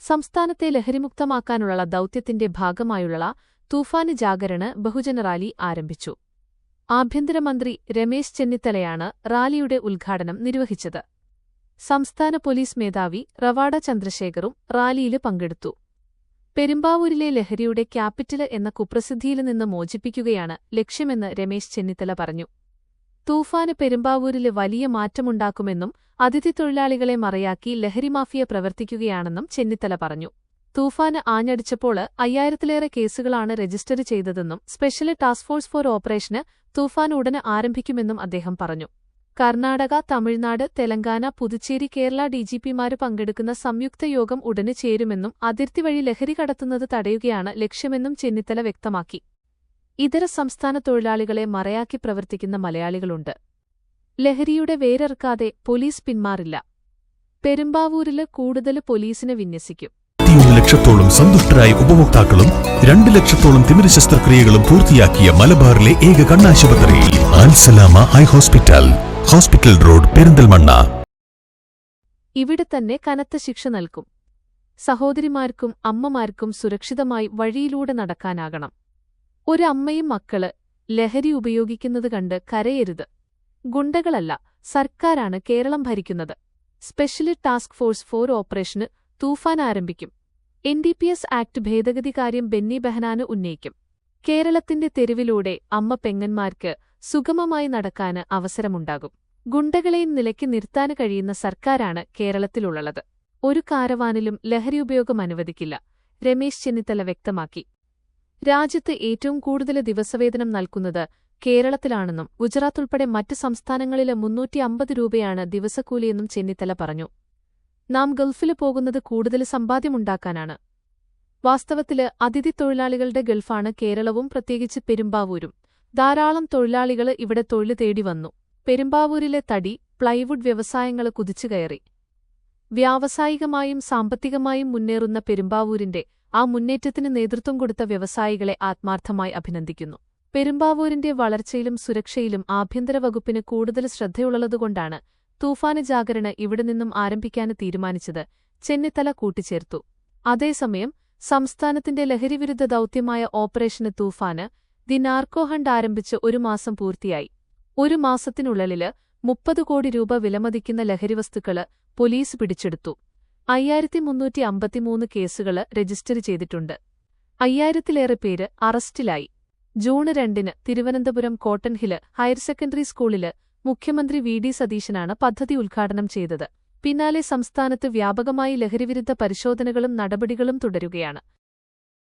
സംസ്ഥാനത്തെ ലഹരിമുക്തമാക്കാനുള്ള ദൗത്യത്തിന്റെ ഭാഗമായുള്ള തൂഫാന് ജാഗരണ് ബഹുജന റാലി ആരംഭിച്ചു. ആഭ്യന്തരമന്ത്രി രമേശ് ചെന്നിത്തലയാണ് റാലിയുടെ ഉദ്ഘാടനം നിർവഹിച്ചത്. സംസ്ഥാന പോലീസ് മേധാവി റവാഡ ചന്ദ്രശേഖറും റാലിയിൽ പങ്കെടുത്തു. പെരുമ്പാവൂരിലെ ലഹരിയുടെ ക്യാപിറ്റല് എന്ന കുപ്രസിദ്ധിയിൽ നിന്ന് മോചിപ്പിക്കുകയാണ് ലക്ഷ്യമെന്ന് രമേശ് ചെന്നിത്തല പറഞ്ഞു. തൂഫാന് പെരുമ്പാവൂരില് വലിയ മാറ്റമുണ്ടാക്കുമെന്നും അതിഥി തൊഴിലാളികളെ മറയാക്കി ലഹരിമാഫിയ പ്രവർത്തിക്കുകയാണെന്നും ചെന്നിത്തല പറഞ്ഞു. തൂഫാന് ആഞ്ഞടിച്ചപ്പോൾ 5000-ലേറെ കേസുകളാണ് രജിസ്റ്റർ ചെയ്തതെന്നും സ്പെഷ്യൽ ടാസ്ക് ഫോഴ്സ് ഫോർ ഓപ്പറേഷന് തൂഫാൻ ഉടന് ആരംഭിക്കുമെന്നും അദ്ദേഹം പറഞ്ഞു. കർണാടക, തമിഴ്നാട്, തെലങ്കാന, പുതുച്ചേരി, കേരള ഡിജിപിമാര് പങ്കെടുക്കുന്ന സംയുക്ത യോഗം ഉടന് ചേരുമെന്നും അതിർത്തി വഴി ലഹരി കടത്തുന്നത് തടയുകയാണ് ലക്ഷ്യമെന്നും ചെന്നിത്തല വ്യക്തമാക്കി. ഇതര സംസ്ഥാന തൊഴിലാളികളെ മറയാക്കി പ്രവർത്തിക്കുന്ന മലയാളികളുണ്ട്. ലഹരിയുടെ വേരറുക്കാതെ പോലീസ് പിന്മാറില്ല. പെരുമ്പാവൂരില് കൂടുതൽ പോലീസിനെ വിന്യസിക്കും. 1 ലക്ഷത്തോളം സന്തുഷ്ടരായ ഉപഭോക്താക്കളും 2 ലക്ഷത്തോളം തിമിര ശസ്ത്രക്രിയകളും പൂർത്തിയാക്കിയ മലബാറിലെ ഏക കണ്ണാശുപത്രി Alsalama eye hospital, hospital road, Perinthalmanna. ഇവിടെ തന്നെ കനത്ത ശിക്ഷ നൽകും. സഹോദരിമാർക്കും അമ്മമാർക്കും സുരക്ഷിതമായി വഴിയിലൂടെ നടക്കാനാകണം. ഒരു അമ്മയും മക്കള് ലഹരി ഉപയോഗിക്കുന്നത് കണ്ട് കരയരുത്. ഗുണ്ടകളല്ല, സർക്കാരാണ് കേരളം ഭരിക്കുന്നത്. സ്പെഷ്യൽ ടാസ്ക് ഫോഴ്സ് ഫോർ ഓപ്പറേഷന് തൂഫാൻ ആരംഭിക്കും. NDPS ആക്ട് ഭേദഗതി കാര്യം ബെന്നി ബെഹനാന് ഉന്നയിക്കും. കേരളത്തിന്റെ തെരുവിലൂടെ അമ്മ പെങ്ങന്മാർക്ക് സുഗമമായി നടക്കാന് അവസരമുണ്ടാകും. ഗുണ്ടകളെയും നിലയ്ക്ക് നിർത്താന് കഴിയുന്ന സർക്കാരാണ് കേരളത്തിലുള്ളത്. ഒരു കാരവാനിലും ലഹരി ഉപയോഗം അനുവദിക്കില്ല. രമേശ് ചെന്നിത്തല വ്യക്തമാക്കി. രാജ്യത്ത് ഏറ്റവും കൂടുതൽ ദിവസവേതനം നൽകുന്നത് കേരളത്തിലാണെന്നും ഗുജറാത്ത് ഉൾപ്പെടെ മറ്റ് സംസ്ഥാനങ്ങളില് 350 രൂപയാണ് ദിവസക്കൂലിയെന്നും ചെന്നിത്തല പറഞ്ഞു. നാം ഗൾഫില് പോകുന്നത് കൂടുതൽ സമ്പാദ്യമുണ്ടാക്കാനാണ്. വാസ്തവത്തില് അതിഥി തൊഴിലാളികളുടെ ഗൾഫാണ് കേരളവും പ്രത്യേകിച്ച് പെരുമ്പാവൂരും. ധാരാളം തൊഴിലാളികള് ഇവിടെ തൊഴില് തേടി വന്നു. പെരുമ്പാവൂരിലെ തടി, പ്ലൈവുഡ് വ്യവസായങ്ങള് കുതിച്ചുകയറി. വ്യാവസായികമായും സാമ്പത്തികമായും മുന്നേറുന്ന പെരുമ്പാവൂരിന്റെ ആ മുന്നേറ്റത്തിന് നേതൃത്വം കൊടുത്ത വ്യവസായികളെ ആത്മാർത്ഥമായി അഭിനന്ദിക്കുന്നു. പെരുമ്പാവൂരിന്റെ വളർച്ചയിലും സുരക്ഷയിലും ആഭ്യന്തര വകുപ്പിന് കൂടുതൽ ശ്രദ്ധയുള്ളതുകൊണ്ടാണ് തൂഫാന് ജാഗരണ് ഇവിടെ നിന്നും ആരംഭിക്കാന് തീരുമാനിച്ചത്, ചെന്നിത്തല കൂട്ടിച്ചേർത്തു. അതേസമയം സംസ്ഥാനത്തിന്റെ ലഹരിവിരുദ്ധ ദൗത്യമായ ഓപ്പറേഷന് തൂഫാന് ദി നാർക്കോ ഹണ്ട് ആരംഭിച്ച് 1 മാസം പൂർത്തിയായി. 1 മാസത്തിനുള്ളില് 30 കോടി രൂപ വിലമതിക്കുന്ന ലഹരിവസ്തുക്കള് പോലീസ് പിടിച്ചെടുത്തു. 5353 കേസുകള് രജിസ്റ്റർ ചെയ്തിട്ടുണ്ട്. 5000-ലേറെ പേര് അറസ്റ്റിലായി. ജൂൺ 2-ന് തിരുവനന്തപുരം കോട്ടൺ ഹില് ഹയർ സെക്കൻഡറി സ്കൂളില് മുഖ്യമന്ത്രി VD സതീശനാണ് പദ്ധതി ഉദ്ഘാടനം ചെയ്തത്. പിന്നാലെ സംസ്ഥാനത്ത് വ്യാപകമായി ലഹരിവിരുദ്ധ പരിശോധനകളും നടപടികളും തുടരുകയാണ്.